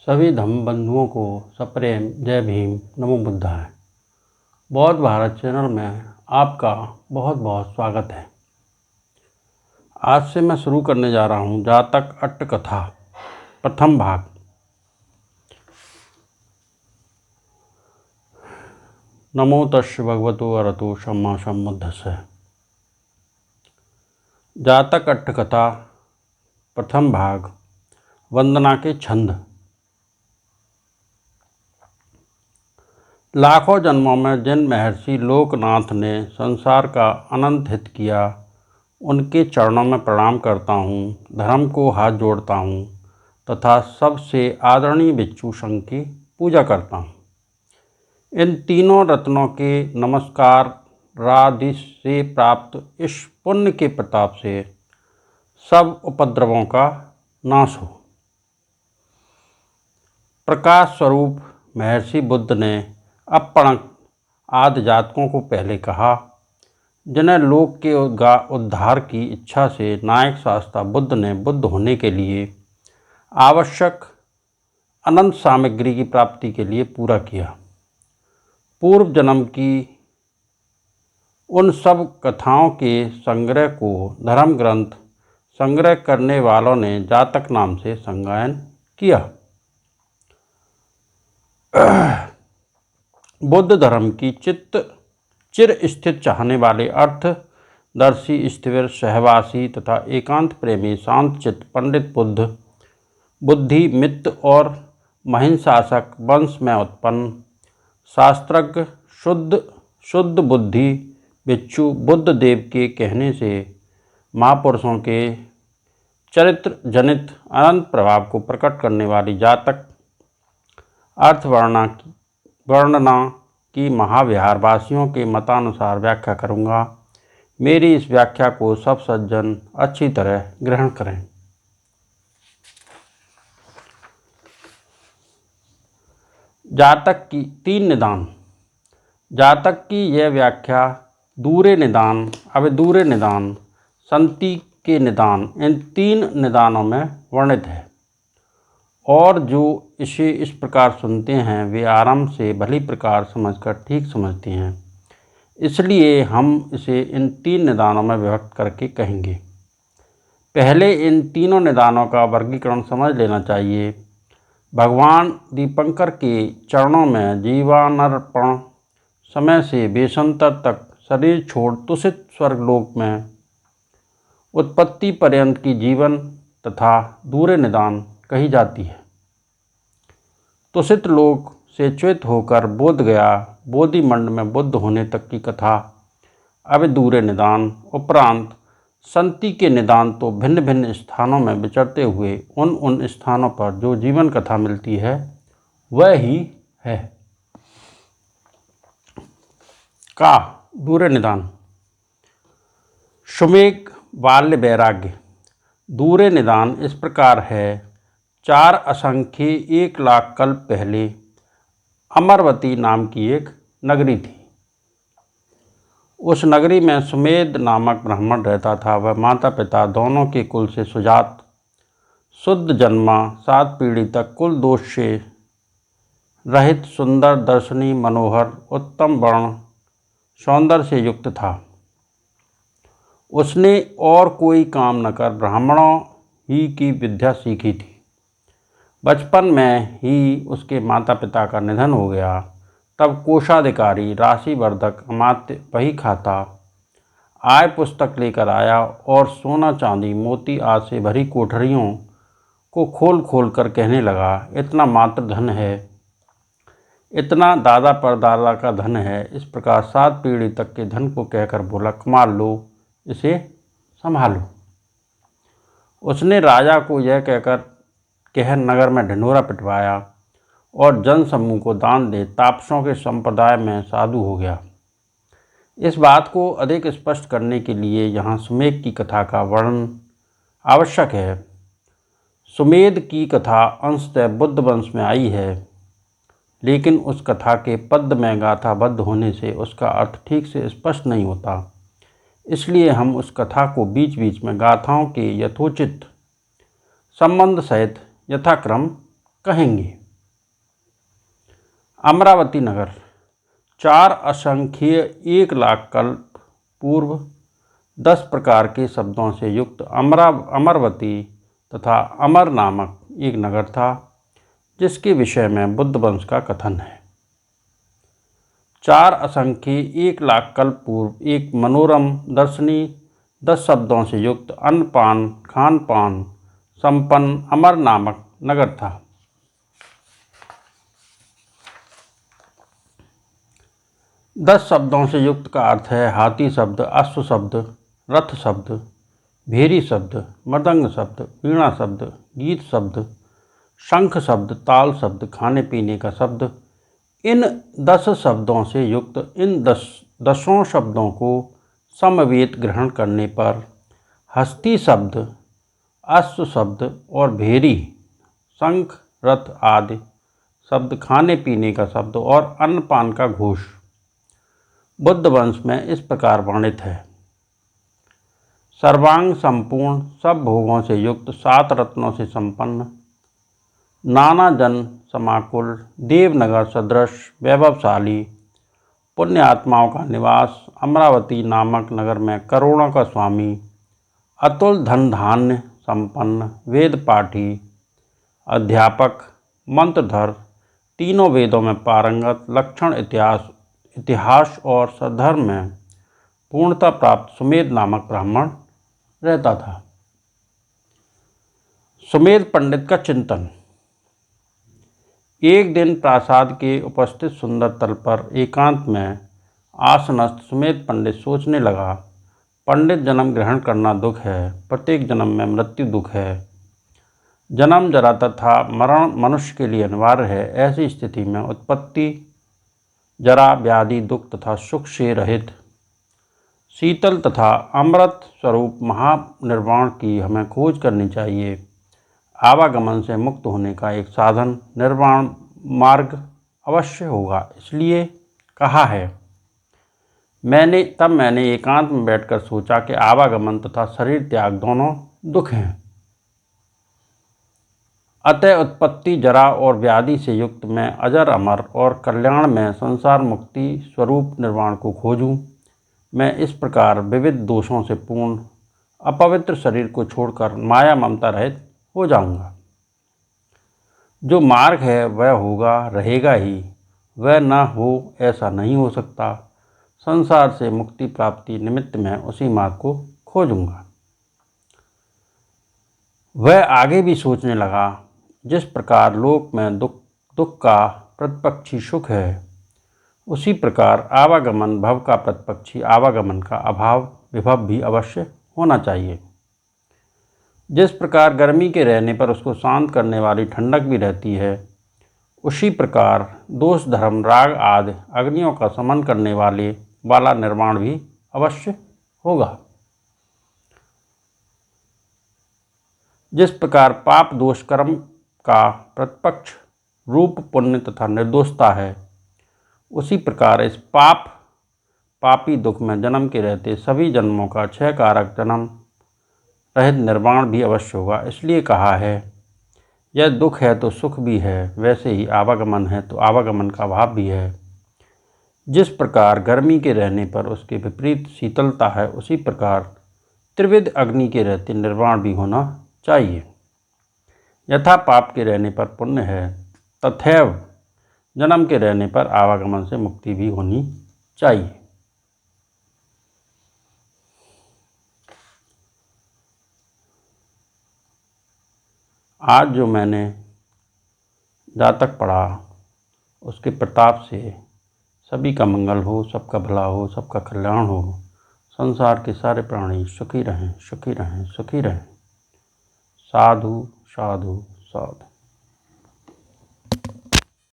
सभी धम्म बंधुओं को सप्रेम जय भीम नमो बुद्धाय। बौद्ध भारत चैनल में आपका बहुत बहुत स्वागत है। आज से मैं शुरू करने जा रहा हूँ जातक अट्ट कथा प्रथम भाग। नमो तस् भगवतो अरहतो सम्मा सम्बुद्धस्स। जातक अट्ट कथा प्रथम भाग। वंदना के छंद। लाखों जन्मों में जिन महर्षि लोकनाथ ने संसार का अनंत हित किया, उनके चरणों में प्रणाम करता हूँ, धर्म को हाथ जोड़ता हूँ तथा सबसे आदरणीय भिक्षु संघ की पूजा करता हूँ। इन तीनों रत्नों के नमस्कार राधि से प्राप्त इस पुण्य के प्रताप से सब उपद्रवों का नाश हो। प्रकाश स्वरूप महर्षि बुद्ध ने अपणक आदि जातकों को पहले कहा, जिन्हें लोक के उद्धार की इच्छा से नायक शास्ता बुद्ध ने बुद्ध होने के लिए आवश्यक अनंत सामग्री की प्राप्ति के लिए पूरा किया। पूर्व जन्म की उन सब कथाओं के संग्रह को धर्म ग्रंथ संग्रह करने वालों ने जातक नाम से संज्ञान किया। बुद्ध धर्म की चिर स्थित चाहने वाले अर्थदर्शी स्थिर सहवासी तथा एकांत प्रेमी शांत चित्त पंडित बुद्धि मित्र और महिंसाशक वंश में उत्पन्न शास्त्रज्ञ शुद्ध बुद्धि भिक्षु बुद्ध देव के कहने से महापुरुषों के चरित्र जनित अनंत प्रभाव को प्रकट करने वाली जातक अर्थ वर्णना की महाविहारवासियों के मतानुसार व्याख्या करूँगा। मेरी इस व्याख्या को सब सज्जन अच्छी तरह ग्रहण करें। जातक की तीन निदान। जातक की यह व्याख्या दूरे निदान, अविदूरे निदान, संति के निदान, इन तीन निदानों में वर्णित है और जो इसे इस प्रकार सुनते हैं वे आरंभ से भली प्रकार समझकर ठीक समझते हैं। इसलिए हम इसे इन तीन निदानों में विभक्त करके कहेंगे। पहले इन तीनों निदानों का वर्गीकरण समझ लेना चाहिए। भगवान दीपंकर के चरणों में जीवानर्पण समय से वेशांतर तक शरीर छोड़ तुषित स्वर्गलोक में उत्पत्ति पर्यंत की जीवन तथा दूरे निदान कही जाती है। तुषित लोक से च्युत होकर बोध गया बोधिमंड में बुद्ध होने तक की कथा अविदूरे निदान। उपरांत संति के निदान तो भिन्न भिन्न स्थानों में विचरते हुए उन स्थानों पर जो जीवन कथा मिलती है वह ही है। का दूरे निदान। सुमेग बाल्य वैराग्य। दूरे निदान इस प्रकार है। 4 असंख्य 1 लाख कल्प पहले अमरवती नाम की एक नगरी थी। उस नगरी में सुमेध नामक ब्राह्मण रहता था। वह माता पिता दोनों के कुल से सुजात, शुद्ध जन्मा, 7 पीढ़ी तक कुल दोष से रहित, सुंदर, दर्शनीय, मनोहर, उत्तम वर्ण सौंदर्य से युक्त था। उसने और कोई काम न कर ब्राह्मणों ही की विद्या सीखी थी। बचपन में ही उसके माता पिता का निधन हो गया। तब कोषाधिकारी राशिवर्धक अमात्य वही खाता आय पुस्तक लेकर आया और सोना चांदी मोती आदि से भरी कोठरियों को खोल खोल कर कहने लगा, इतना मात्र धन है, इतना दादा परदादा का धन है। इस प्रकार 7 पीढ़ी तक के धन को कहकर बोला, कमाल लो, इसे संभालो। उसने राजा को यह कह नगर में ढिंढोरा पिटवाया और जन समूह को दान दे तापसों के संप्रदाय में साधु हो गया। इस बात को अधिक स्पष्ट करने के लिए यहाँ सुमेध की कथा का वर्णन आवश्यक है। सुमेध की कथा अंशतः बुद्ध वंश में आई है, लेकिन उस कथा के पद में गाथाबद्ध होने से उसका अर्थ ठीक से स्पष्ट नहीं होता। इसलिए हम उस कथा को बीच बीच में गाथाओं के यथोचित संबंध सहित यथाक्रम कहेंगे। अमरावती नगर 4 असंख्य 1 लाख कल्प पूर्व 10 प्रकार के शब्दों से युक्त अमरवती तथा अमर नामक एक नगर था, जिसके विषय में बुद्ध वंश का कथन है। 4 असंख्य 1 लाख कल्प पूर्व एक मनोरम दर्शनी 10 शब्दों से युक्त अन्नपान खानपान संपन्न अमर नामक नगर था। 10 शब्दों से युक्त का अर्थ है हाथी शब्द, अश्व शब्द, रथ शब्द, भेरी शब्द, मृदंग शब्द, वीणा शब्द, गीत शब्द, शंख शब्द, ताल शब्द, खाने पीने का शब्द। इन 10 शब्दों से युक्त इन 10 शब्दों को समवेत ग्रहण करने पर हस्ती शब्द, अश्व शब्द और भेरी, शंख, रथ आदि शब्द, खाने पीने का शब्द और अन्नपान का घोष बुद्ध वंश में इस प्रकार वर्णित है। सर्वांग संपूर्ण सब भोगों से युक्त 7 रत्नों से संपन्न नाना जन समाकुल देवनगर सदृश वैभवशाली पुण्य आत्माओं का निवास अमरावती नामक नगर में करोड़ों का स्वामी अतुल धन धान्य संपन्न वेद पाठी अध्यापक मंत्रधर तीनों वेदों में पारंगत लक्षण इतिहास और सद्धर्म में पूर्णता प्राप्त सुमेध नामक ब्राह्मण रहता था। सुमेध पंडित का चिंतन। एक दिन प्रासाद के उपस्थित सुंदर तल पर एकांत में आसनस्थ सुमेध पंडित सोचने लगा, पंडित जन्म ग्रहण करना दुख है, प्रत्येक जन्म में मृत्यु दुख है, जन्म जरा तथा मरण मनुष्य के लिए अनिवार्य है। ऐसी स्थिति में उत्पत्ति जरा व्याधि दुख तथा सुख से रहित शीतल तथा अमृत स्वरूप महानिर्वाण की हमें खोज करनी चाहिए। आवागमन से मुक्त होने का एक साधन निर्वाण मार्ग अवश्य होगा। इसलिए कहा है, मैंने एकांत में बैठकर सोचा कि आवागमन तथा शरीर त्याग दोनों दुख हैं। अतः उत्पत्ति जरा और व्याधि से युक्त मैं अजर अमर और कल्याण में संसार मुक्ति स्वरूप निर्वाण को खोजूं। मैं इस प्रकार विविध दोषों से पूर्ण अपवित्र शरीर को छोड़कर माया ममता रहित हो जाऊंगा। जो मार्ग है वह होगा रहेगा ही, वह न हो ऐसा नहीं हो सकता। संसार से मुक्ति प्राप्ति निमित्त मैं उसी मार्ग को खोजूंगा। वह आगे भी सोचने लगा, जिस प्रकार लोक में दुख का प्रतिपक्षी सुख है, उसी प्रकार आवागमन भव का प्रतिपक्षी आवागमन का अभाव विभव भी अवश्य होना चाहिए। जिस प्रकार गर्मी के रहने पर उसको शांत करने वाली ठंडक भी रहती है, उसी प्रकार दोष धर्म राग आदि अग्नियों का शमन करने वाला निर्वाण भी अवश्य होगा। जिस प्रकार पाप दोष कर्म का प्रतिपक्ष रूप पुण्य तथा निर्दोषता है, उसी प्रकार इस पापी दुख में जन्म के रहते सभी जन्मों का क्षय कारक जन्म रहित निर्वाण भी अवश्य होगा। इसलिए कहा है, यह दुख है तो सुख भी है, वैसे ही आवागमन है तो आवागमन का अभाव भी है। जिस प्रकार गर्मी के रहने पर उसके विपरीत शीतलता है, उसी प्रकार त्रिविध अग्नि के रहते निर्वाण भी होना चाहिए। यथा पाप के रहने पर पुण्य है, तथैव जन्म के रहने पर आवागमन से मुक्ति भी होनी चाहिए। आज जो मैंने जातक पढ़ा, उसके प्रताप से सभी का मंगल हो, सबका भला हो, सबका कल्याण हो, संसार के सारे प्राणी सुखी रहें, सुखी रहें, सुखी रहें। साधु साधु साधु।